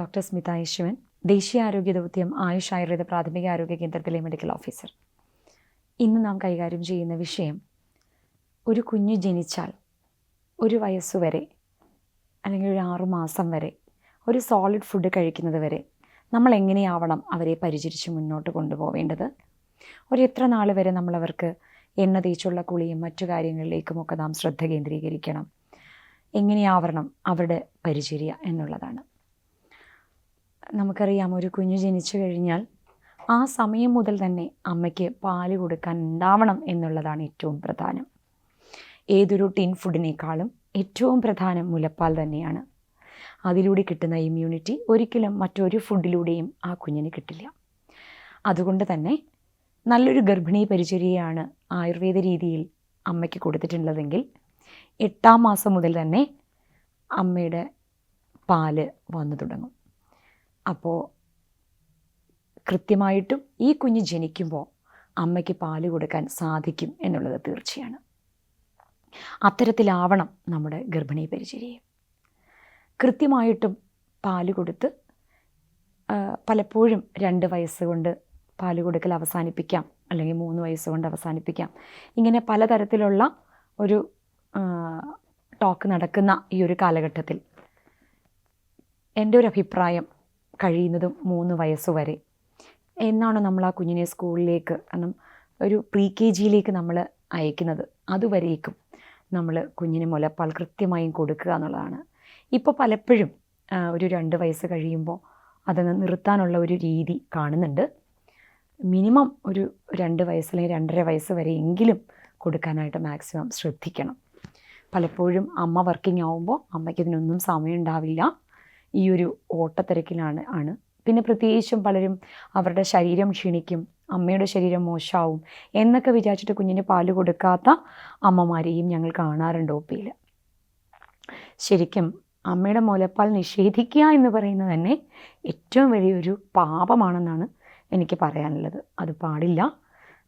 Doctor Smitha യേശുവൻ, ദേശീയ ആരോഗ്യ ദൗത്യം ആയുഷ് ആയുർവേദ പ്രാഥമിക ആരോഗ്യ കേന്ദ്രത്തിലെ മെഡിക്കൽ ഓഫീസർ. ഇന്ന് നാം കൈകാര്യം ചെയ്യുന്ന വിഷയം, ഒരു കുഞ്ഞ് ജനിച്ചാൽ ഒരു വയസ്സുവരെ അല്ലെങ്കിൽ ഒരു 6 മാസം വരെ ഒരു സോളിഡ് ഫുഡ് കഴിക്കുന്നത് വരെ നമ്മൾ എങ്ങനെയാവണം അവരെ പരിചരിച്ച് മുന്നോട്ട് കൊണ്ടുപോവേണ്ടത്, എത്ര നാൾ വരെ നമ്മളവർക്ക് എണ്ണ തേച്ചുള്ള കുളിയും മറ്റു കാര്യങ്ങളിലേക്കുമൊക്കെ നാം ശ്രദ്ധ കേന്ദ്രീകരിക്കണം, എങ്ങനെയാവണം അവരുടെ പരിചര്യ എന്നുള്ളതാണ്. നമുക്കറിയാം, ഒരു കുഞ്ഞ് ജനിച്ചു കഴിഞ്ഞാൽ ആ സമയം മുതൽ തന്നെ അമ്മയ്ക്ക് പാല് കൊടുക്കാൻ ഉണ്ടാവണം എന്നുള്ളതാണ് ഏറ്റവും പ്രധാനം. ഏതൊരു ടിൻ ഫുഡിനേക്കാളും ഏറ്റവും പ്രധാനം മുലപ്പാൽ തന്നെയാണ്. അതിലൂടെ കിട്ടുന്ന ഇമ്മ്യൂണിറ്റി ഒരിക്കലും മറ്റൊരു ഫുഡിലൂടെയും ആ കുഞ്ഞിന് കിട്ടില്ല. അതുകൊണ്ട് തന്നെ നല്ലൊരു ഗർഭിണി പരിചര്യയാണ് ആയുർവേദ രീതിയിൽ അമ്മയ്ക്ക് കൊടുത്തിട്ടുള്ളതെങ്കിൽ 8-ാം മാസം മുതൽ തന്നെ അമ്മയുടെ പാല് വന്നു തുടങ്ങും. അപ്പോൾ കൃത്യമായിട്ടും ഈ കുഞ്ഞ് ജനിക്കുമ്പോൾ അമ്മയ്ക്ക് പാല് കൊടുക്കാൻ സാധിക്കും എന്നുള്ളത് തീർച്ചയാണ്. അത്തരത്തിലാവണം നമ്മുടെ ഗർഭിണി പരിചര്യം. കൃത്യമായിട്ടും പാല് കൊടുത്ത് പലപ്പോഴും 2 വയസ്സ് കൊണ്ട് പാല് കൊടുക്കൽ അവസാനിപ്പിക്കാം, അല്ലെങ്കിൽ 3 വയസ്സ് കൊണ്ട് അവസാനിപ്പിക്കാം. ഇങ്ങനെ പലതരത്തിലുള്ള ഒരു ടോക്ക് നടക്കുന്ന ഈ ഒരു കാലഘട്ടത്തിൽ എൻ്റെ ഒരു അഭിപ്രായം, കഴിയുന്നതും 3 വയസ്സ് വരെ എന്നാണ് നമ്മൾ ആ കുഞ്ഞിനെ സ്കൂളിലേക്ക്, കാരണം ഒരു പ്രീ KG നമ്മൾ അയക്കുന്നത്, അതുവരേക്കും നമ്മൾ കുഞ്ഞിന് മുലപ്പാൽ കൃത്യമായും കൊടുക്കുക എന്നുള്ളതാണ്. ഇപ്പോൾ പലപ്പോഴും ഒരു 2 വയസ്സ് കഴിയുമ്പോൾ അതൊന്ന് നിർത്താനുള്ള ഒരു രീതി കാണുന്നുണ്ട്. മിനിമം ഒരു 2 വയസ്സ് അല്ലെങ്കിൽ 2.5 വയസ്സ് വരെ എങ്കിലും കൊടുക്കാനായിട്ട് മാക്സിമം ശ്രദ്ധിക്കണം. പലപ്പോഴും അമ്മ വർക്കിംഗ് ആവുമ്പോൾ അമ്മയ്ക്ക് ഇതിനൊന്നും സമയം ഉണ്ടാവില്ല, ഈ ഒരു ഓട്ടത്തിരക്കിലാണ്. പിന്നെ പ്രത്യേകിച്ചും പലരും അവരുടെ ശരീരം ക്ഷീണിക്കും, അമ്മയുടെ ശരീരം മോശമാവും എന്നൊക്കെ വിചാരിച്ചിട്ട് കുഞ്ഞിന് പാല് കൊടുക്കാത്ത അമ്മമാരെയും ഞങ്ങൾ കാണാറുണ്ട് OP-യിൽ. ശരിക്കും അമ്മയുടെ മുലപ്പാൽ നിഷേധിക്കുക എന്ന് പറയുന്നത് തന്നെ ഏറ്റവും വലിയൊരു പാപമാണെന്നാണ് എനിക്ക് പറയാനുള്ളത്. അത് പാടില്ല.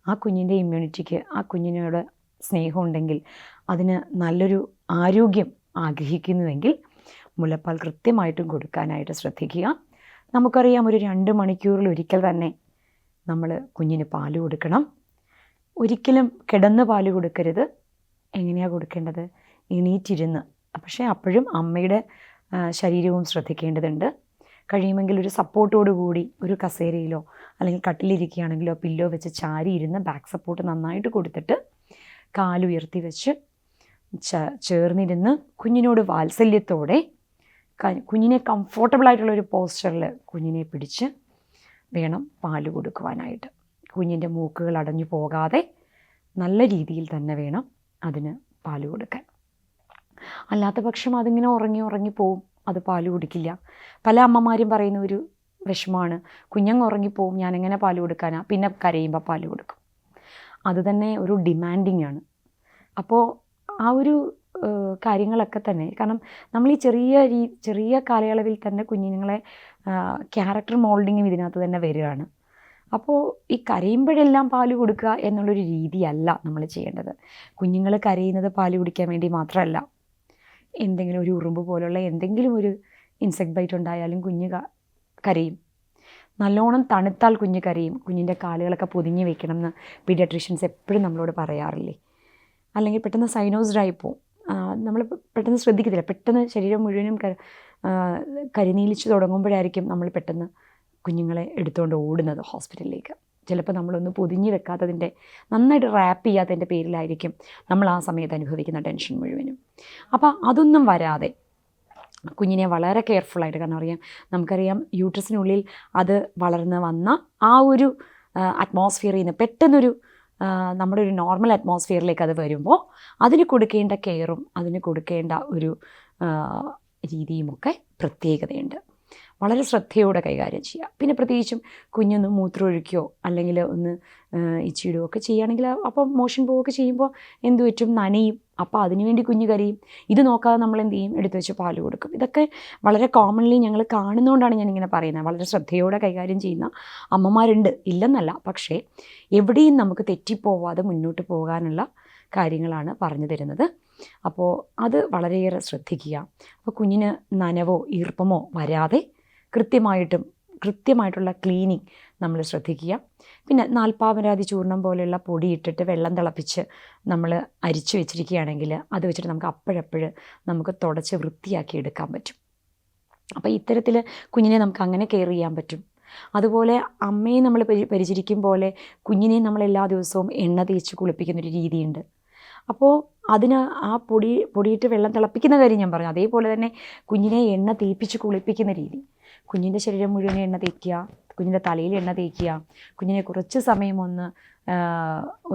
ആ കുഞ്ഞിൻ്റെ ഇമ്മ്യൂണിറ്റിക്ക്, ആ കുഞ്ഞിനോട് സ്നേഹം ഉണ്ടെങ്കിൽ, അതിന് നല്ലൊരു ആരോഗ്യം ആഗ്രഹിക്കുന്നുവെങ്കിൽ മുലപ്പാൽ കൃത്യമായിട്ടും കൊടുക്കാനായിട്ട് ശ്രദ്ധിക്കുക. നമുക്കറിയാം, ഒരു 2 മണിക്കൂറിൽ ഒരിക്കൽ തന്നെ നമ്മൾ കുഞ്ഞിന് പാല് കൊടുക്കണം. ഒരിക്കലും കിടന്ന് പാല് കൊടുക്കരുത്. എങ്ങനെയാണ് കൊടുക്കേണ്ടത്? എണീറ്റിരുന്ന്. പക്ഷേ അപ്പോഴും അമ്മയുടെ ശരീരവും ശ്രദ്ധിക്കേണ്ടതുണ്ട്. കഴിയുമെങ്കിൽ ഒരു സപ്പോർട്ടോടുകൂടി ഒരു കസേരയിലോ അല്ലെങ്കിൽ കട്ടിലിരിക്കുകയാണെങ്കിലോ പില്ലോ വെച്ച് ചാരിയിരുന്ന് ബാക്ക് സപ്പോർട്ട് നന്നായിട്ട് കൊടുത്തിട്ട് കാലുയർത്തി വെച്ച് ചേർന്നിരുന്ന് കുഞ്ഞിനോട് വാത്സല്യത്തോടെ കുഞ്ഞിനെ കംഫോർട്ടബിളായിട്ടുള്ളൊരു പോസ്ചറിൽ കുഞ്ഞിനെ പിടിച്ച് വേണം പാല് കൊടുക്കുവാനായിട്ട്. കുഞ്ഞിൻ്റെ മൂക്കുകൾ അടഞ്ഞു പോകാതെ നല്ല രീതിയിൽ തന്നെ വേണം അതിന് പാല് കൊടുക്കാൻ. അല്ലാത്ത പക്ഷം അതിങ്ങനെ ഉറങ്ങിപ്പോവും, അത് പാല് കുടിക്കില്ല. പല അമ്മമാരും പറയുന്ന ഒരു വിഷമമാണ്, കുഞ്ഞങ്ങ് ഉറങ്ങിപ്പോവും, ഞാനെങ്ങനെ പാല് കൊടുക്കാനാ, പിന്നെ കരയുമ്പോൾ പാല് കൊടുക്കും. അത് തന്നെ ഒരു ഡിമാൻഡിങ് ആണ്. അപ്പോൾ ആ ഒരു കാര്യങ്ങളൊക്കെ തന്നെ, കാരണം നമ്മൾ ഈ ചെറിയ കാലയളവിൽ തന്നെ കുഞ്ഞുങ്ങളെ ക്യാരക്ടർ മോൾഡിങ്ങും ഇതിനകത്ത് തന്നെ വരികയാണ്. അപ്പോൾ ഈ കരയുമ്പോഴെല്ലാം പാല് കൊടുക്കുക എന്നുള്ളൊരു രീതിയല്ല നമ്മൾ ചെയ്യേണ്ടത്. കുഞ്ഞുങ്ങൾ കരയുന്നത് പാല് കുടിക്കാൻ വേണ്ടി മാത്രമല്ല. എന്തെങ്കിലും ഒരു ഉറുമ്പ് പോലുള്ള എന്തെങ്കിലും ഒരു ഇൻസെക്ട് ബൈറ്റ് ഉണ്ടായാലും കുഞ്ഞ് കരയും. നല്ലോണം തണുത്താൽ കുഞ്ഞ് കരയും. കുഞ്ഞിൻ്റെ കാലുകളൊക്കെ പൊതിഞ്ഞ് വെക്കണം എന്ന് പീഡിയാട്രീഷ്യൻസ് എപ്പോഴും നമ്മളോട് പറയാറില്ലേ. അല്ലെങ്കിൽ പെട്ടെന്ന് സൈനോസ്ഡായി പോവും. നമ്മൾ പെട്ടെന്ന് ശ്രദ്ധിക്കത്തില്ല. പെട്ടെന്ന് ശരീരം മുഴുവനും കരിനീലിച്ച് തുടങ്ങുമ്പോഴായിരിക്കും നമ്മൾ പെട്ടെന്ന് കുഞ്ഞുങ്ങളെ എടുത്തുകൊണ്ട് ഓടുന്നത് ഹോസ്പിറ്റലിലേക്ക്. ചിലപ്പോൾ നമ്മളൊന്ന് പൊതിഞ്ഞ് വെക്കാത്തതിൻ്റെ, നന്നായിട്ട് റാപ്പ് ചെയ്യാത്തതിൻ്റെ പേരിലായിരിക്കും നമ്മൾ ആ സമയത്ത് അനുഭവിക്കുന്ന ടെൻഷൻ മുഴുവനും. അപ്പോൾ അതൊന്നും വരാതെ കുഞ്ഞിനെ വളരെ കെയർഫുള്ളായിട്ട്, കാരണം നമുക്കറിയാം യൂട്രസിനുള്ളിൽ അത് വളർന്ന് വന്ന ആ ഒരു അറ്റ്മോസ്ഫിയറിൽ നിന്ന് പെട്ടെന്നൊരു നമ്മുടെ ഒരു നോർമൽ അറ്റ്മോസ്ഫിയറിലേക്ക് അത് വരുമ്പോൾ അതിന് കൊടുക്കേണ്ട കെയറും അതിന് കൊടുക്കേണ്ട ഒരു രീതിയുമൊക്കെ പ്രത്യേകതയുണ്ട്. വളരെ ശ്രദ്ധയോടെ കൈകാര്യം ചെയ്യുക. പിന്നെ പ്രത്യേകിച്ചും കുഞ്ഞൊന്ന് മൂത്രമൊഴിക്കുകയോ അല്ലെങ്കിൽ ഒന്ന് ഇച്ചിടുകയോ ഒക്കെ ചെയ്യുകയാണെങ്കിൽ, അപ്പം മോഷൻ പോവുകയൊക്കെ ചെയ്യുമ്പോൾ എന്ത് പറ്റും, നനയും. അപ്പോൾ അതിനുവേണ്ടി കുഞ്ഞ് കരയും. ഇത് നോക്കാതെ നമ്മൾ എന്ത് ചെയ്യും, എടുത്തു വെച്ച് പാല് കൊടുക്കും. ഇതൊക്കെ വളരെ കോമൺലി ഞങ്ങൾ കാണുന്നതുകൊണ്ടാണ് ഞാനിങ്ങനെ പറയുന്നത്. വളരെ ശ്രദ്ധയോടെ കൈകാര്യം ചെയ്യുന്ന അമ്മമാരുണ്ട്, ഇല്ലെന്നല്ല. പക്ഷേ എവിടെയും നമുക്ക് തെറ്റിപ്പോവാതെ മുന്നോട്ട് പോകാനുള്ള കാര്യങ്ങളാണ് പറഞ്ഞു തരുന്നത്. അപ്പോൾ അത് വളരെയേറെ ശ്രദ്ധിക്കുക. അപ്പോൾ കുഞ്ഞിന് നനവോ ഈർപ്പമോ വരാതെ കൃത്യമായിട്ടുള്ള ക്ലീനിങ് നമ്മൾ ശ്രദ്ധിക്കുക. പിന്നെ നാൽപ്പാമരാതി ചൂർണം പോലെയുള്ള പൊടി ഇട്ടിട്ട് വെള്ളം തിളപ്പിച്ച് നമ്മൾ അരിച്ചു വെച്ചിരിക്കുകയാണെങ്കിൽ അത് വെച്ചിട്ട് നമുക്ക് അപ്പോഴപ്പോഴ് നമുക്ക് തുടച്ച് വൃത്തിയാക്കി എടുക്കാൻ പറ്റും. അപ്പോൾ ഇത്തരത്തിൽ കുഞ്ഞിനെ നമുക്ക് അങ്ങനെ കെയർ ചെയ്യാൻ പറ്റും. അതുപോലെ അമ്മയെ നമ്മൾ പരിചരിക്കും പോലെ കുഞ്ഞിനെ നമ്മൾ എല്ലാ ദിവസവും എണ്ണ തേച്ച് കുളിപ്പിക്കുന്നൊരു രീതിയുണ്ട്. അപ്പോൾ അതിന് ആ പൊടിയിട്ട് വെള്ളം തിളപ്പിക്കുന്ന കാര്യം ഞാൻ പറഞ്ഞു. അതേപോലെ തന്നെ കുഞ്ഞിനെ എണ്ണ തേപ്പിച്ച് കുളിപ്പിക്കുന്ന രീതി, കുഞ്ഞിൻ്റെ ശരീരം മുഴുവൻ എണ്ണ തേക്കുക, കുഞ്ഞിൻ്റെ തലയിൽ എണ്ണ തേക്കുക, കുഞ്ഞിനെ കുറച്ച് സമയം ഒന്ന്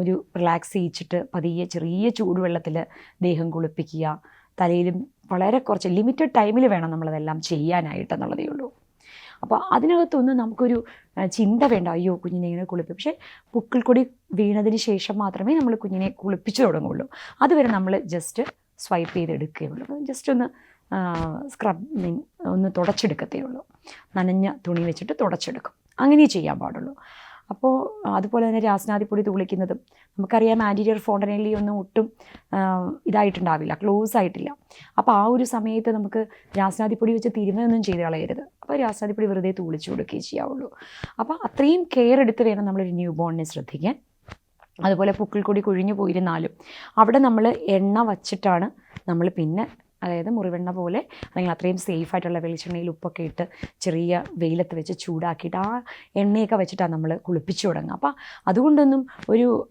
ഒരു റിലാക്സ് ചെയ്യിച്ചിട്ട് പതിയെ ചെറിയ ചൂടുവെള്ളത്തിൽ ദേഹം കുളിപ്പിക്കുക. തലയിലും വളരെ കുറച്ച് ലിമിറ്റഡ് ടൈമിൽ വേണം നമ്മളതെല്ലാം ചെയ്യാനായിട്ടെന്നുള്ളതേ ഉള്ളൂ. അപ്പോൾ അതിനകത്തൊന്നും നമുക്കൊരു ചിന്ത വേണ്ട, അയ്യോ കുഞ്ഞിനെ ഇങ്ങനെ കുളിപ്പിക്കും. പക്ഷേ പുക്കിൾ കൊടി വീണതിന് ശേഷം മാത്രമേ നമ്മൾ കുഞ്ഞിനെ കുളിപ്പിച്ച് തുടങ്ങുള്ളൂ. അതുവരെ നമ്മൾ ജസ്റ്റ് സ്വൈപ്പ് ചെയ്തെടുക്കുകയുള്ളൂ, ജസ്റ്റ് ഒന്ന് ഒന്ന് തുടച്ചെടുക്കത്തേ ഉള്ളൂ. നനഞ്ഞ തുണി വെച്ചിട്ട് തുടച്ചെടുക്കും, അങ്ങനെ ചെയ്യാൻ പാടുള്ളൂ. അപ്പോൾ അതുപോലെ തന്നെ രാസനാദിപ്പൊടി തുളിക്കുന്നതും നമുക്കറിയാം, ആൻറ്റീരിയർ ഫോണ്ടനലി ഒന്നും ഒട്ടും ഇതായിട്ടുണ്ടാവില്ല, ക്ലോസ് ആയിട്ടില്ല. അപ്പോൾ ആ ഒരു സമയത്ത് നമുക്ക് രാസനാദിപ്പൊടി വെച്ച് തിരുമയൊന്നും ചെയ്ത് കളയരുത്. അപ്പോൾ രാസനാദിപ്പൊടി വെറുതെ തുളിച്ചു കൊടുക്കുകയും ചെയ്യാവുള്ളൂ. അപ്പോൾ അത്രയും കെയർ എടുത്ത് വേണം നമ്മളൊരു ന്യൂ ബോണിനെ ശ്രദ്ധിക്കാൻ. അതുപോലെ പുക്കിൾ കൊടി കൊഴിഞ്ഞു പോയിരുന്നാലും അവിടെ നമ്മൾ എണ്ണ വച്ചിട്ടാണ് നമ്മൾ പിന്നെ, അതായത് മുറിവെണ്ണ പോലെ അല്ലെങ്കിൽ അത്രയും സേഫായിട്ടുള്ള വെളിച്ചെണ്ണയിൽ ഉപ്പൊക്കെ ഇട്ട് ചെറിയ വെയിലത്ത് വെച്ച് ചൂടാക്കിയിട്ട് ആ എണ്ണയൊക്കെ വെച്ചിട്ടാണ് നമ്മൾ കുളിപ്പിച്ചു തുടങ്ങുക. അപ്പോൾ അതുകൊണ്ടൊന്നും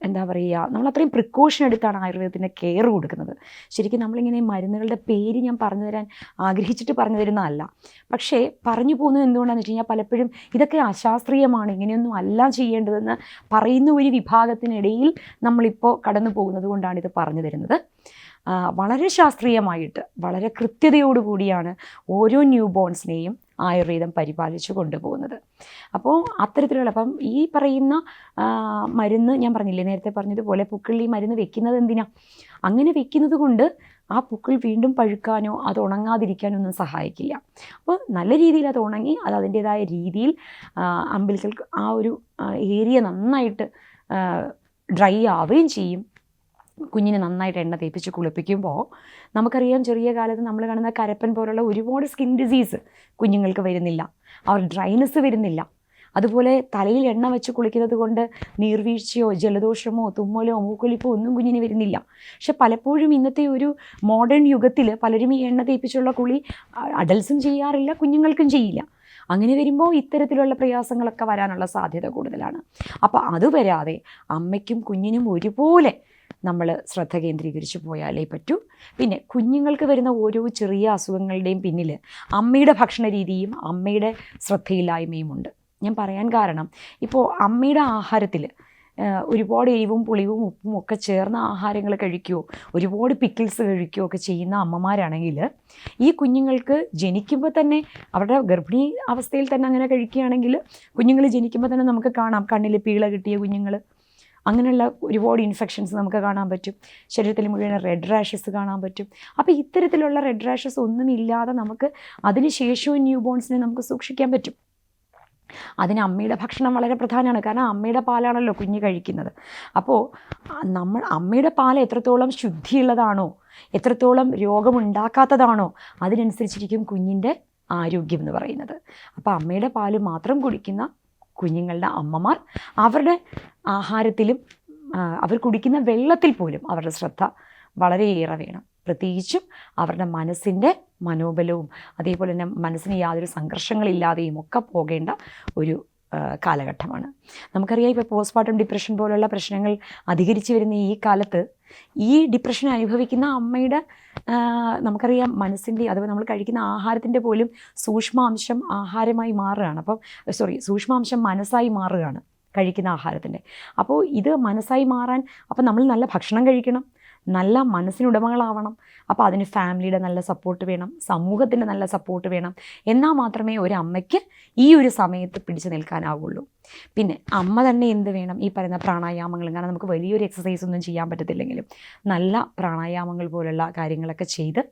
എന്താ പറയുക, നമ്മൾ അത്രയും പ്രിക്കോഷൻ എടുത്താണ് ആയുർവേദത്തിൻ്റെ കെയർ കൊടുക്കുന്നത്. ശരിക്കും നമ്മളിങ്ങനെ മരുന്നുകളുടെ പേര് ഞാൻ പറഞ്ഞു തരാൻ ആഗ്രഹിച്ചിട്ട് പറഞ്ഞു തരുന്നതല്ല, പക്ഷേ പറഞ്ഞു പോകുന്നത് എന്തുകൊണ്ടാണെന്ന് വെച്ച് കഴിഞ്ഞാൽ പലപ്പോഴും ഇതൊക്കെ അശാസ്ത്രീയമാണ്, ഇങ്ങനെയൊന്നും അല്ല ചെയ്യേണ്ടതെന്ന് പറയുന്ന ഒരു വിഭാഗത്തിനിടയിൽ നമ്മളിപ്പോൾ കടന്നു പോകുന്നത് കൊണ്ടാണ് ഇത് പറഞ്ഞു തരുന്നത്. വളരെ ശാസ്ത്രീയമായിട്ട് വളരെ കൃത്യതയോടുകൂടിയാണ് ഓരോ ന്യൂ ബോൺസിനെയും ആയുർവേദം പരിപാലിച്ചു കൊണ്ടുപോകുന്നത്. അപ്പോൾ അത്തരത്തിലുള്ള, അപ്പം ഈ പറയുന്ന മരുന്ന് ഞാൻ പറഞ്ഞില്ലേ നേരത്തെ പറഞ്ഞതുപോലെ, പുക്കിളിൽ ഈ മരുന്ന് വെക്കുന്നത് എന്തിനാ? അങ്ങനെ വെക്കുന്നത് കൊണ്ട് ആ പുക്കിൾ വീണ്ടും പഴുക്കാനോ അത് ഉണങ്ങാതിരിക്കാനോ ഒന്നും സഹായിക്കില്ല. അപ്പോൾ നല്ല രീതിയിൽ അത് ഉണങ്ങി അത് അതിൻ്റേതായ രീതിയിൽ അമ്പിളിക്കൽ ആ ഒരു ഏരിയ നന്നായിട്ട് ഡ്രൈ ആവുകയും ചെയ്യും. കുഞ്ഞിനെ നന്നായിട്ട് എണ്ണ തേപ്പിച്ച് കുളിപ്പിക്കുമ്പോൾ നമുക്കറിയാം, ചെറിയ കാലത്ത് നമ്മൾ കാണുന്ന കരപ്പൻ പോലുള്ള ഒരുപാട് സ്കിൻ ഡിസീസ് കുഞ്ഞുങ്ങൾക്ക് വരുന്നില്ല, അവർ ഡ്രൈനെസ് വരുന്നില്ല. അതുപോലെ തലയിൽ എണ്ണ വെച്ച് കുളിക്കുന്നത് കൊണ്ട് നീർവീഴ്ചയോ ജലദോഷമോ തുമ്മലോ മൂക്കൊലിപ്പോ ഒന്നും കുഞ്ഞിന് വരുന്നില്ല. പക്ഷെ പലപ്പോഴും ഇന്നത്തെ ഒരു മോഡേൺ യുഗത്തിൽ പലരും ഈ എണ്ണ തേപ്പിച്ചുള്ള കുളി അഡൽട്സും ചെയ്യാറില്ല, കുഞ്ഞുങ്ങൾക്കും ചെയ്യില്ല. അങ്ങനെ വരുമ്പോൾ ഇത്തരത്തിലുള്ള പ്രയാസങ്ങളൊക്കെ വരാനുള്ള സാധ്യത കൂടുതലാണ്. അപ്പോൾ അത് വരാതെ അമ്മയ്ക്കും കുഞ്ഞിനും ഒരുപോലെ നമ്മൾ ശ്രദ്ധ കേന്ദ്രീകരിച്ച് പോയാലേ പറ്റൂ. പിന്നെ കുഞ്ഞുങ്ങൾക്ക് വരുന്ന ഓരോ ചെറിയ അസുഖങ്ങളുടെയും പിന്നിൽ അമ്മയുടെ ഭക്ഷണ രീതിയും അമ്മയുടെ ശ്രദ്ധയില്ലായ്മയും ഉണ്ട്. ഞാൻ പറയാൻ കാരണം, ഇപ്പോൾ അമ്മയുടെ ആഹാരത്തിൽ ഒരുപാട് എരിവും പുളിവും ഉപ്പും ഒക്കെ ചേർന്ന ആഹാരങ്ങൾ കഴിക്കുകയോ ഒരുപാട് പിക്കിൾസ് കഴിക്കുകയോ ഒക്കെ ചെയ്യുന്ന അമ്മമാരാണെങ്കിൽ ഈ കുഞ്ഞുങ്ങൾക്ക് ജനിക്കുമ്പോൾ തന്നെ, അവരുടെ ഗർഭിണി അവസ്ഥയിൽ തന്നെ അങ്ങനെ കഴിക്കുകയാണെങ്കിൽ കുഞ്ഞുങ്ങൾ ജനിക്കുമ്പോൾ തന്നെ നമുക്ക് കാണാം കണ്ണിൽ പീള കിട്ടിയ കുഞ്ഞുങ്ങൾ, അങ്ങനെയുള്ള ഒരുപാട് ഇൻഫെക്ഷൻസ് നമുക്ക് കാണാൻ പറ്റും. ശരീരത്തിൽ മുഴുവൻ റെഡ് റാഷസ് കാണാൻ പറ്റും. അപ്പോൾ ഇത്തരത്തിലുള്ള റെഡ് റാഷസ് ഒന്നുമില്ലാതെ നമുക്ക് അതിനുശേഷവും ന്യൂ ബോൺസിനെ നമുക്ക് സൂക്ഷിക്കാൻ പറ്റും. അതിന് അമ്മയുടെ ഭക്ഷണം വളരെ പ്രധാനമാണ്. കാരണം അമ്മയുടെ പാലാണല്ലോ കുഞ്ഞ് കഴിക്കുന്നത്. അപ്പോൾ അമ്മയുടെ പാൽ എത്രത്തോളം ശുദ്ധിയുള്ളതാണോ, എത്രത്തോളം രോഗമുണ്ടാക്കാത്തതാണോ, അതിനനുസരിച്ചിരിക്കും കുഞ്ഞിൻ്റെ ആരോഗ്യം എന്ന് പറയുന്നത്. അപ്പോൾ അമ്മയുടെ പാല് മാത്രം കുടിക്കുന്ന കുഞ്ഞുങ്ങളുടെ അമ്മമാർ അവരുടെ ആഹാരത്തിലും അവർ കുടിക്കുന്ന വെള്ളത്തിൽ പോലും അവരുടെ ശ്രദ്ധ വളരെയേറെ വേണം. പ്രത്യേകിച്ചും അവരുടെ മനസ്സിൻ്റെ മനോബലവും അതേപോലെ തന്നെ മനസ്സിന് യാതൊരു സംഘർഷങ്ങളില്ലാതെയും ഒക്കെ പോകേണ്ട ഒരു കാലഘട്ടമാണ്. നമുക്കറിയാം, ഇപ്പോൾ പോസ്റ്റ്മോർട്ടം ഡിപ്രഷൻ പോലുള്ള പ്രശ്നങ്ങൾ അധികരിച്ചു വരുന്ന ഈ കാലത്ത് ഈ ഡിപ്രഷൻ അനുഭവിക്കുന്ന അമ്മയുടെ നമുക്കറിയാം മനസ്സിൻ്റെ, അഥവാ നമ്മൾ കഴിക്കുന്ന ആഹാരത്തിൻ്റെ പോലും സൂക്ഷ്മാംശം ആഹാരമായി മാറുകയാണ്. സൂക്ഷ്മാംശം മനസ്സായി മാറുകയാണ് കഴിക്കുന്ന ആഹാരത്തിൻ്റെ. അപ്പോൾ ഇത് മനസ്സായി മാറാൻ നമ്മൾ നല്ല ഭക്ഷണം കഴിക്കണം, നല്ല മനസ്സിനുടമകളാവണം. അപ്പോൾ അതിന് ഫാമിലിയുടെ നല്ല സപ്പോർട്ട് വേണം, സമൂഹത്തിൻ്റെ നല്ല സപ്പോർട്ട് വേണം. എന്നാൽ മാത്രമേ ഒരു അമ്മയ്ക്ക് ഈ ഒരു സമയത്ത് പിടിച്ചു നിൽക്കാനാവുള്ളൂ. പിന്നെ അമ്മ തന്നെ എന്ത് വേണം? ഈ പറയുന്ന പ്രാണായാമങ്ങളും, കാരണം നമുക്ക് വലിയൊരു എക്സസൈസ് ഒന്നും ചെയ്യാൻ പറ്റത്തില്ലെങ്കിലും നല്ല പ്രാണായാമങ്ങൾ പോലുള്ള കാര്യങ്ങളൊക്കെ ചെയ്ത്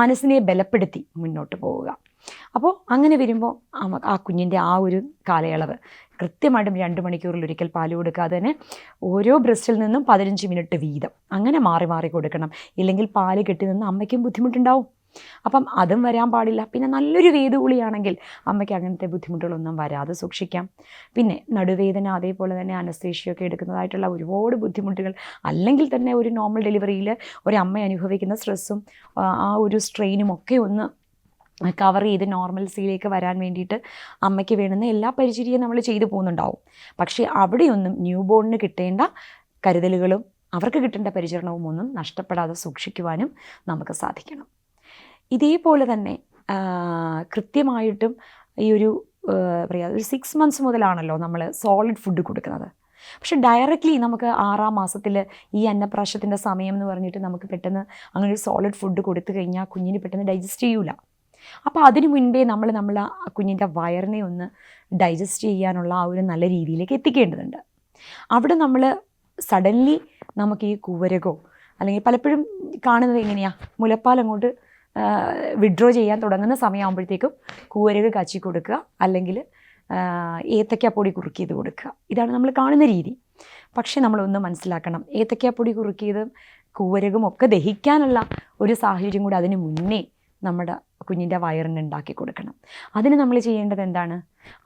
മനസ്സിനെ ബലപ്പെടുത്തി മുന്നോട്ട് പോവുക. അപ്പോൾ അങ്ങനെ വരുമ്പോൾ ആ കുഞ്ഞിൻ്റെ ആ ഒരു കാലയളവ് കൃത്യമായിട്ടും 2 മണിക്കൂറിലൊരിക്കൽ പാല് കൊടുക്കാതെ തന്നെ ഓരോ ബ്രസ്റ്റിൽ നിന്നും 15 മിനിറ്റ് വീതം അങ്ങനെ മാറി മാറി കൊടുക്കണം. ഇല്ലെങ്കിൽ പാല് കെട്ടി നിന്ന് അമ്മയ്ക്കും ബുദ്ധിമുട്ടുണ്ടാവും. അപ്പം അതും വരാൻ പാടില്ല. പിന്നെ നല്ലൊരു വേദഗുളിയാണെങ്കിൽ അമ്മയ്ക്ക് അങ്ങനത്തെ ബുദ്ധിമുട്ടുകളൊന്നും വരാതെ സൂക്ഷിക്കാം. പിന്നെ നടുവേദന, അതേപോലെ തന്നെ അനസ്തേഷ്യയൊക്കെ എടുക്കുന്നതായിട്ടുള്ള ഒരുപാട് ബുദ്ധിമുട്ടുകൾ, അല്ലെങ്കിൽ തന്നെ ഒരു നോർമൽ ഡെലിവറിയിൽ ഒരമ്മ അനുഭവിക്കുന്ന സ്ട്രെസ്സും ആ ഒരു സ്ട്രെയിനും ഒക്കെ ഒന്ന് കവർ ചെയ്ത് നോർമൽസിയിലേക്ക് വരാൻ വേണ്ടിയിട്ട് അമ്മയ്ക്ക് വേണ്ടുന്ന എല്ലാ പരിചര്യവും നമ്മൾ ചെയ്തു പോകുന്നുണ്ടാവും. പക്ഷേ അവിടെയൊന്നും ന്യൂ ബോണിന് കിട്ടേണ്ട കരുതലുകളും അവർക്ക് കിട്ടേണ്ട പരിചരണവും ഒന്നും നഷ്ടപ്പെടാതെ സൂക്ഷിക്കുവാനും നമുക്ക് സാധിക്കണം. ഇതേപോലെ തന്നെ കൃത്യമായിട്ടും ഈ ഒരു പറയുക ഒരു 6 months മുതലാണല്ലോ നമ്മൾ സോളിഡ് ഫുഡ് കൊടുക്കുന്നത്. പക്ഷെ ഡയറക്റ്റ്ലി നമുക്ക് 6ാം മാസത്തിൽ ഈ അന്നപ്രാശത്തിൻ്റെ സമയം എന്ന് പറഞ്ഞിട്ട് നമുക്ക് പെട്ടെന്ന് അങ്ങനെ ഒരു സോളിഡ് ഫുഡ് കൊടുത്തു കഴിഞ്ഞാൽ കുഞ്ഞിന് പെട്ടെന്ന് ഡൈജസ്റ്റ് ചെയ്യൂല. അപ്പോൾ അതിനു മുൻപേ നമ്മൾ ആ കുഞ്ഞിൻ്റെ വയറിനെ ഒന്ന് ഡൈജസ്റ്റ് ചെയ്യാനുള്ള ആ ഒരു നല്ല രീതിയിലേക്ക് എത്തിക്കേണ്ടതുണ്ട്. അവിടെ നമ്മൾ സഡൻലി നമുക്ക് ഈ കൂവരകോ, അല്ലെങ്കിൽ പലപ്പോഴും കാണുന്നത് എങ്ങനെയാണ്, മുലപ്പാൽ അങ്ങോട്ട് വിഡ്രോ ചെയ്യാൻ തുടങ്ങുന്ന സമയമാകുമ്പോഴത്തേക്കും കൂവരക കാച്ചി കൊടുക്കുക, അല്ലെങ്കിൽ ഏത്തയ്ക്കാപ്പൊടി കുറുക്കിയത് കൊടുക്കുക. ഇതാണ് നമ്മൾ കാണുന്ന രീതി. പക്ഷേ നമ്മളൊന്ന് മനസ്സിലാക്കണം, ഏത്തയ്ക്കാപ്പൊടി കുറുക്കിയതും കൂവരകും ഒക്കെ ദഹിക്കാനുള്ള ഒരു സാഹചര്യം കൂടി അതിന് മുന്നേ നമ്മുടെ കുഞ്ഞിൻ്റെ വയറിന് ഉണ്ടാക്കി കൊടുക്കണം. അതിന് നമ്മൾ ചെയ്യേണ്ടത് എന്താണ്?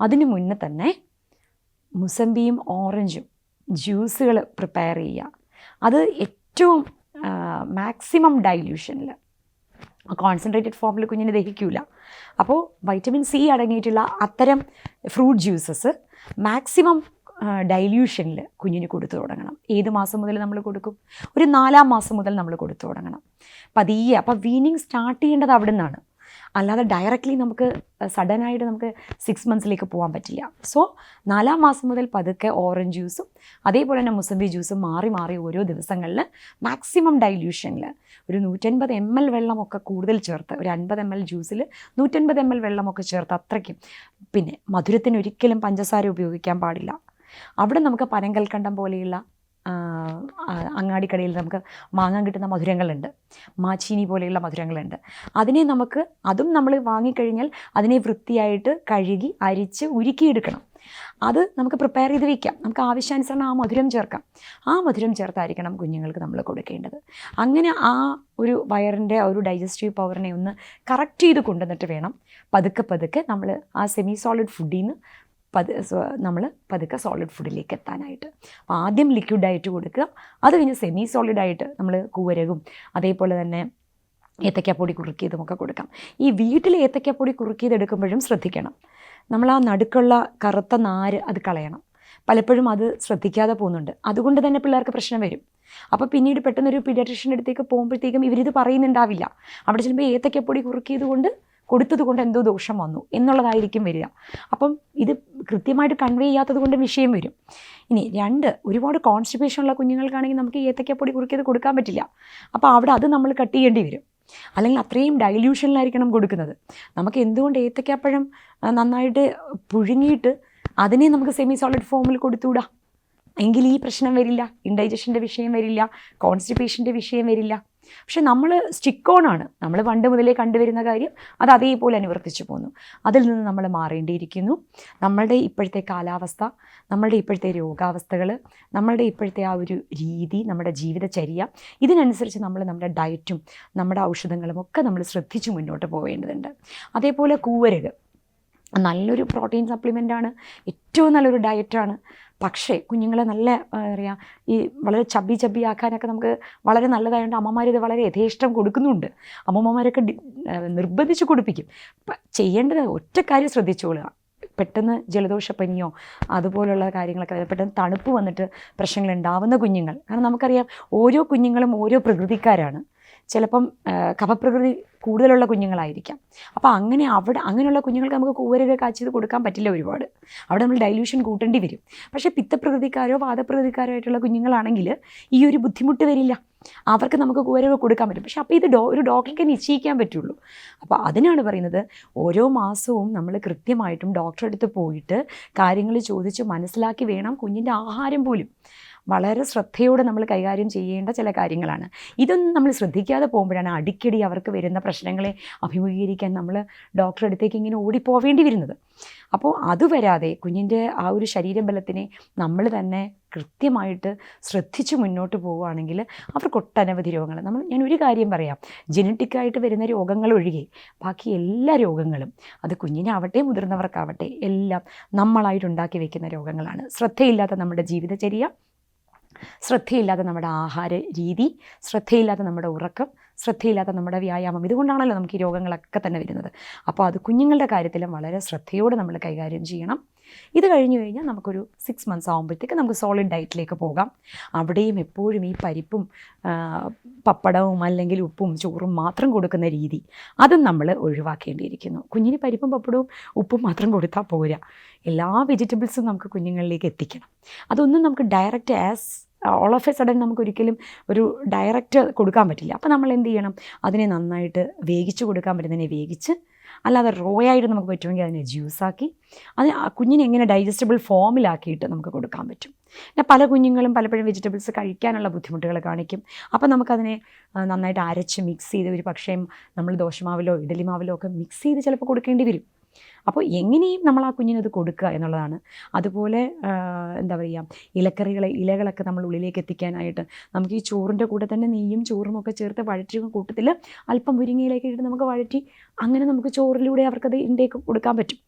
അതിന് മുന്നേ തന്നെ മുസമ്പിയും ഓറഞ്ചും ജ്യൂസുകൾ പ്രിപ്പയർ ചെയ്യുക. അത് ഏറ്റവും മാക്സിമം ഡൈല്യൂഷനിൽ, കോൺസെൻട്രേറ്റഡ് ഫോമിൽ കുഞ്ഞിന് ദഹിക്കില്ല. അപ്പോൾ വൈറ്റമിൻ സി അടങ്ങിയിട്ടുള്ള അത്തരം ഫ്രൂട്ട് ജ്യൂസസ് മാക്സിമം ഡൈല്യൂഷനിൽ കുഞ്ഞിന് കൊടുത്തു തുടങ്ങണം. ഏത് മാസം മുതൽ നമ്മൾ കൊടുക്കും? ഒരു 4ാം മാസം മുതൽ നമ്മൾ കൊടുത്തു തുടങ്ങണം പതിയെ. അപ്പോൾ വീനിങ് സ്റ്റാർട്ട് ചെയ്യേണ്ടത് അവിടെ നിന്നാണ്. അല്ലാതെ ഡയറക്റ്റ്ലി നമുക്ക് സഡനായിട്ട് നമുക്ക് 6 monthsലേക്ക് പോകാൻ പറ്റില്ല. സോ 4ാം മാസം മുതൽ പതുക്കെ ഓറഞ്ച് ജ്യൂസും അതേപോലെ തന്നെ മുസമ്പി ജ്യൂസും മാറി മാറി ഓരോ ദിവസങ്ങളിൽ മാക്സിമം ഡൈല്യൂഷനിൽ ഒരു 150 ml വെള്ളമൊക്കെ കൂടുതൽ ചേർത്ത്, ഒരു 50 ml ജ്യൂസിൽ 150 ml വെള്ളമൊക്കെ ചേർത്ത് അത്രയ്ക്കും. പിന്നെ മധുരത്തിന് ഒരിക്കലും പഞ്ചസാര ഉപയോഗിക്കാൻ പാടില്ല. അവിടെ നമുക്ക് പനങ്കൽക്കണ്ടം പോലെയുള്ള അങ്ങാടിക്കടയിൽ നമുക്ക് വാങ്ങാൻ കിട്ടുന്ന മധുരങ്ങളുണ്ട്, മാച്ചീനി പോലെയുള്ള മധുരങ്ങളുണ്ട്. അതും നമ്മൾ വാങ്ങിക്കഴിഞ്ഞാൽ അതിനെ വൃത്തിയായിട്ട് കഴുകി അരിച്ച് ഉരുക്കിയെടുക്കണം. അത് നമുക്ക് പ്രിപ്പയർ ചെയ്ത് വയ്ക്കാം. നമുക്ക് ആവശ്യാനുസരണം ആ മധുരം ചേർക്കാം. ആ മധുരം ചേർത്തായിരിക്കണം കുഞ്ഞുങ്ങൾക്ക് നമ്മൾ കൊടുക്കേണ്ടത്. അങ്ങനെ ആ ഒരു വയറിൻ്റെ ഒരു ഡൈജസ്റ്റീവ് പവറിനെ ഒന്ന് കറക്റ്റ് ചെയ്ത് കൊണ്ടുവന്നിട്ട് വേണം പതുക്കെ പതുക്കെ നമ്മൾ ആ സെമി സോളിഡ് ഫുഡിൽ നിന്ന് നമ്മൾ പതുക്കെ സോളിഡ് ഫുഡിലേക്ക് എത്താനായിട്ട്. അപ്പോൾ ആദ്യം ലിക്വിഡ് ഡയറ്റ് കൊടുക്കുക, അത് കഴിഞ്ഞ് സെമി സോളിഡായിട്ട് നമ്മൾ കൂവരകും അതേപോലെ തന്നെ ഏത്തയ്ക്കാപ്പൊടി കുറുക്കിയതുമൊക്കെ കൊടുക്കാം. ഈ വീട്ടിൽ ഏത്തയ്ക്കാപ്പൊടി കുറുക്കിയതെടുക്കുമ്പോഴും ശ്രദ്ധിക്കണം, നമ്മൾ ആ നടുക്കുള്ള കറുത്ത നാര് അത് കളയണം. പലപ്പോഴും അത് ശ്രദ്ധിക്കാതെ പോകുന്നുണ്ട്. അതുകൊണ്ട് തന്നെ പിള്ളേർക്ക് പ്രശ്നം വരും. അപ്പോൾ പിന്നീട് പെട്ടെന്നൊരു പീഡിയാട്രീഷ്യൻ്റെ അടുത്തേക്ക് പോകുമ്പോഴത്തേക്കും ഇവരിത് പറയുന്നുണ്ടാവില്ല. അവിടെ ചെല്ലുമ്പോൾ ഏത്തയ്ക്കാപ്പൊടി കൊടുത്തത് കൊണ്ട് എന്തോ ദോഷം വന്നു എന്നുള്ളതായിരിക്കും വരിക. അപ്പം ഇത് കൃത്യമായിട്ട് കൺവേ ചെയ്യാത്തത് കൊണ്ട് വിഷയം വരും. ഇനി 2, ഒരുപാട് കോൺസ്റ്റിപ്പേഷനുള്ള കുഞ്ഞുങ്ങൾക്കാണെങ്കിൽ നമുക്ക് ഏത്തയ്ക്കാപ്പൊടി കുറുക്കിയത് കൊടുക്കാൻ പറ്റില്ല. അപ്പോൾ അവിടെ അത് നമ്മൾ കട്ട് ചെയ്യേണ്ടി വരും. അല്ലെങ്കിൽ അത്രയും ഡൈല്യൂഷനിലായിരിക്കണം കൊടുക്കുന്നത്. നമുക്ക് എന്തുകൊണ്ട് ഏത്തയ്ക്കാപ്പഴം നന്നായിട്ട് പുഴുങ്ങിയിട്ട് അതിനെ നമുക്ക് സെമി സോളിഡ് ഫോമിൽ കൊടുത്തുകൂടാ? എങ്കിൽ ഈ പ്രശ്നം വരില്ല, ഇൻഡൈജഷൻ്റെ വിഷയം വരില്ല, കോൺസ്റ്റിപ്പേഷൻ്റെ വിഷയം വരില്ല. പക്ഷെ നമ്മൾ സ്റ്റിക്ക് ഓണാണ്, നമ്മൾ പണ്ട് മുതലേ കണ്ടുവരുന്ന കാര്യം അത് അതേപോലെ അനുവർത്തിച്ചു പോന്നു. അതിൽ നിന്ന് നമ്മൾ മാറേണ്ടിയിരിക്കുന്നു. നമ്മളുടെ ഇപ്പോഴത്തെ കാലാവസ്ഥ, നമ്മളുടെ ഇപ്പോഴത്തെ രോഗാവസ്ഥകൾ, നമ്മളുടെ ഇപ്പോഴത്തെ ആ ഒരു രീതി, നമ്മുടെ ജീവിതചര്യ, ഇതിനനുസരിച്ച് നമ്മൾ നമ്മുടെ ഡയറ്റും നമ്മുടെ ഔഷധങ്ങളും ഒക്കെ നമ്മൾ ശ്രദ്ധിച്ച് മുന്നോട്ട് പോവേണ്ടതുണ്ട്. അതേപോലെ കൂവരക് നല്ലൊരു പ്രോട്ടീൻ സപ്ലിമെൻ്റാണ്, ഏറ്റവും നല്ലൊരു ഡയറ്റാണ്. പക്ഷേ കുഞ്ഞുങ്ങളെ നല്ല ഈ വളരെ ചബ്ബി ആക്കാനൊക്കെ നമുക്ക് വളരെ നല്ലതായതുകൊണ്ട് അമ്മമാരിത് വളരെ യഥേഷ്ടം കൊടുക്കുന്നുണ്ട്. അമ്മമ്മമാരൊക്കെ നിർബന്ധിച്ച് കൊടുപ്പിക്കും. ചെയ്യേണ്ടത് ഒറ്റ കാര്യം ശ്രദ്ധിച്ചോളുക, പെട്ടെന്ന് ജലദോഷപ്പനിയോ അതുപോലുള്ള കാര്യങ്ങളൊക്കെ, പെട്ടെന്ന് തണുപ്പ് വന്നിട്ട് പ്രശ്നങ്ങൾ ഉണ്ടാവുന്ന കുഞ്ഞുങ്ങൾ, കാരണം നമുക്കറിയാം ഓരോ കുഞ്ഞുങ്ങളും ഓരോ പ്രകൃതിക്കാരാണ്. ചിലപ്പം കഫപ്രകൃതി കൂടുതലുള്ള കുഞ്ഞുങ്ങളായിരിക്കാം. അപ്പോൾ അങ്ങനെയുള്ള കുഞ്ഞുങ്ങൾക്ക് നമുക്ക് കൂവരക കാച്ചിയത് കൊടുക്കാൻ പറ്റില്ല ഒരുപാട്. അവിടെ നമ്മൾ ഡൈല്യൂഷൻ കൂട്ടേണ്ടി വരും. പക്ഷേ പിത്തപ്രകൃതിക്കാരോ വാദപ്രകൃതിക്കാരോ ആയിട്ടുള്ള കുഞ്ഞുങ്ങളാണെങ്കിൽ ഈ ഒരു ബുദ്ധിമുട്ട് വരില്ല. അവർക്ക് നമുക്ക് കൂവരക കൊടുക്കാൻ പറ്റും. പക്ഷേ അപ്പോൾ ഇത് ഒരു ഡോക്ടർക്ക് നിശ്ചയിക്കാൻ പറ്റുള്ളൂ. അപ്പോൾ അതിനാണ് പറയുന്നത്, ഓരോ മാസവും നമ്മൾ കൃത്യമായിട്ടും ഡോക്ടറെ അടുത്ത് പോയിട്ട് കാര്യങ്ങൾ ചോദിച്ച് മനസ്സിലാക്കി വേണം കുഞ്ഞിൻ്റെ ആഹാരം പോലും. വളരെ ശ്രദ്ധയോടെ നമ്മൾ കൈകാര്യം ചെയ്യേണ്ട ചില കാര്യങ്ങളാണ്. ഇതൊന്നും നമ്മൾ ശ്രദ്ധിക്കാതെ പോകുമ്പോഴാണ് അടിക്കടി അവർക്ക് വരുന്ന പ്രശ്നങ്ങളെ അഭിമുഖീകരിക്കാൻ നമ്മൾ ഡോക്ടറുടെ അടുത്തേക്ക് ഇങ്ങനെ ഓടിപ്പോവേണ്ടി വരുന്നത്. അപ്പോൾ അത് വരാതെ കുഞ്ഞിൻ്റെ ആ ഒരു ശരീരബലത്തിനെ നമ്മൾ തന്നെ കൃത്യമായിട്ട് ശ്രദ്ധിച്ച് മുന്നോട്ട് പോവുകയാണെങ്കിൽ അവർക്ക് ഒട്ടനവധി രോഗങ്ങൾ ഞാൻ ഒരു കാര്യം പറയാം, ജനറ്റിക്കായിട്ട് വരുന്ന രോഗങ്ങൾ ഒഴികെ ബാക്കി എല്ലാ രോഗങ്ങളും അത് കുഞ്ഞിനാവട്ടെ മുതിർന്നവർക്കാവട്ടെ എല്ലാം നമ്മളായിട്ട് ഉണ്ടാക്കി വെക്കുന്ന രോഗങ്ങളാണ്. ശ്രദ്ധയില്ലാത്ത നമ്മുടെ ജീവിതചര്യ, ശ്രദ്ധയില്ലാത്ത നമ്മുടെ ആഹാര രീതി, ശ്രദ്ധയില്ലാത്ത നമ്മുടെ ഉറക്കം, ശ്രദ്ധയില്ലാത്ത നമ്മുടെ വ്യായാമം, ഇതുകൊണ്ടാണല്ലോ നമുക്ക് ഈ രോഗങ്ങളൊക്കെ തന്നെ വരുന്നത്. അപ്പോൾ അത് കുഞ്ഞുങ്ങളുടെ കാര്യത്തിലും വളരെ ശ്രദ്ധയോടെ നമ്മൾ കൈകാര്യം ചെയ്യണം. ഇത് കഴിഞ്ഞ് കഴിഞ്ഞാൽ നമുക്കൊരു 6 months ആകുമ്പോഴത്തേക്ക് നമുക്ക് സോളിഡ് ഡയറ്റിലേക്ക് പോകാം. അവിടെയും എപ്പോഴും ഈ പരിപ്പും പപ്പടവും അല്ലെങ്കിൽ ഉപ്പും ചോറും മാത്രം കൊടുക്കുന്ന രീതി അതും നമ്മൾ ഒഴിവാക്കേണ്ടിയിരിക്കുന്നു. കുഞ്ഞിന് പരിപ്പും പപ്പടവും ഉപ്പും മാത്രം കൊടുത്താൽ പോരാ, എല്ലാ വെജിറ്റബിൾസും നമുക്ക് കുഞ്ഞുങ്ങളിലേക്ക് എത്തിക്കണം. അതൊന്നും നമുക്ക് direct all of A sudden നമുക്കൊരിക്കലും ഒരു ഡയറക്റ്റ് കൊടുക്കാൻ പറ്റില്ല. അപ്പോൾ നമ്മൾ എന്ത് ചെയ്യണം, അതിനെ നന്നായിട്ട് വേവിച്ച് കൊടുക്കാൻ പറ്റുന്നതിനെ വേവിച്ച്, അല്ലാതെ റോയായിട്ട് നമുക്ക് പറ്റുമെങ്കിൽ അതിനെ ജ്യൂസാക്കി അത് കുഞ്ഞിനെ എങ്ങനെ ഡൈജസ്റ്റബിൾ ഫോമിലാക്കിയിട്ട് നമുക്ക് കൊടുക്കാൻ പറ്റും. പിന്നെ പല കുഞ്ഞുങ്ങളും പലപ്പോഴും വെജിറ്റബിൾസ് കഴിക്കാനുള്ള ബുദ്ധിമുട്ടുകൾ കാണിക്കും. അപ്പോൾ നമുക്കതിനെ നന്നായിട്ട് അരച്ച് മിക്സ് ചെയ്ത് ഒരു പക്ഷേ നമ്മൾ ദോശമാവിലോ ഇഡലി മാവിലോ ഒക്കെ മിക്സ് ചെയ്ത് ചിലപ്പോൾ കൊടുക്കേണ്ടി വരും. അപ്പോൾ എങ്ങനെയും നമ്മൾ ആ കുഞ്ഞിനത് കൊടുക്കുക എന്നുള്ളതാണ്. അതുപോലെ എന്താ പറയുക, ഇലകളൊക്കെ നമ്മൾ ഉള്ളിലേക്ക് എത്തിക്കാനായിട്ട് നമുക്ക് ഈ ചോറിൻ്റെ കൂടെ തന്നെ നെയ്യും ചോറും ഒക്കെ ചേർത്ത് വഴറ്റി കൂട്ടത്തിൽ അല്പം മുരിങ്ങയിലേക്ക് ഇട്ട് നമുക്ക് വഴറ്റി അങ്ങനെ നമുക്ക് ചോറിലൂടെ അവർക്കത് ഇൻടേക്ക് കൊടുക്കാൻ പറ്റും.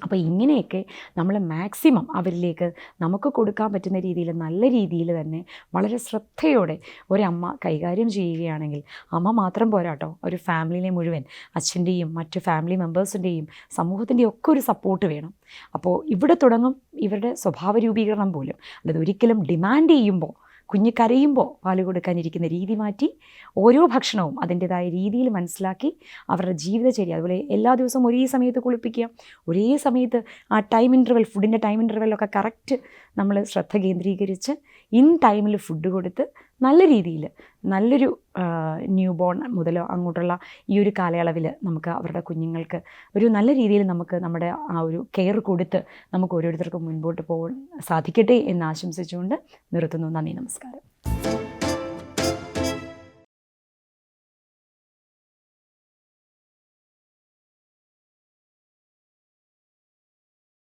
അപ്പോൾ ഇങ്ങനെയൊക്കെ നമ്മൾ മാക്സിമം അവരിലേക്ക് നമുക്ക് കൊടുക്കാൻ പറ്റുന്ന രീതിയിൽ നല്ല രീതിയിൽ തന്നെ വളരെ ശ്രദ്ധയോടെ ഒരമ്മ കൈകാര്യം ചെയ്യുകയാണെങ്കിൽ, അമ്മ മാത്രം പോരാട്ടോ, ഒരു ഫാമിലിനെ മുഴുവൻ അച്ഛൻ്റെയും മറ്റ് ഫാമിലി മെമ്പേഴ്സിൻ്റെയും സമൂഹത്തിൻ്റെയും ഒക്കെ ഒരു സപ്പോർട്ട് വേണം. അപ്പോൾ ഇവിടെ തുടങ്ങും ഇവരുടെ സ്വഭാവ രൂപീകരണം പോലും. അല്ലാതെ ഒരിക്കലും ഡിമാൻഡ് ചെയ്യുമ്പോൾ, കുഞ്ഞ് കരയുമ്പോൾ പാല് കൊടുക്കാനിരിക്കുന്ന രീതി മാറ്റി ഓരോ ഭക്ഷണവും അതിൻ്റെതായ രീതിയിൽ മനസ്സിലാക്കി അവരുടെ ജീവിതചര്യ, അതുപോലെ എല്ലാ ദിവസവും ഒരേ സമയത്ത് കുളിപ്പിക്കുക, ഒരേ സമയത്ത് ആ ഫുഡിൻ്റെ ടൈം ഇൻ്റർവെല്ലൊക്കെ കറക്റ്റ് നമ്മൾ ശ്രദ്ധ കേന്ദ്രീകരിച്ച് ഇൻ ടൈമിൽ ഫുഡ് കൊടുത്ത് നല്ല രീതിയിൽ നല്ലൊരു ന്യൂ ബോൺ മുതൽ അങ്ങോട്ടുള്ള ഈ ഒരു കാലയളവിൽ നമുക്ക് അവരുടെ കുഞ്ഞുങ്ങൾക്ക് ഒരു നല്ല രീതിയിൽ നമുക്ക് നമ്മുടെ ആ ഒരു കെയർ കൊടുത്ത് നമുക്ക് ഓരോരുത്തർക്കും മുൻപോട്ട് പോകാൻ സാധിക്കട്ടെ എന്ന് ആശംസിച്ചുകൊണ്ട് നിർത്തുന്നു. നന്ദി, നമസ്കാരം.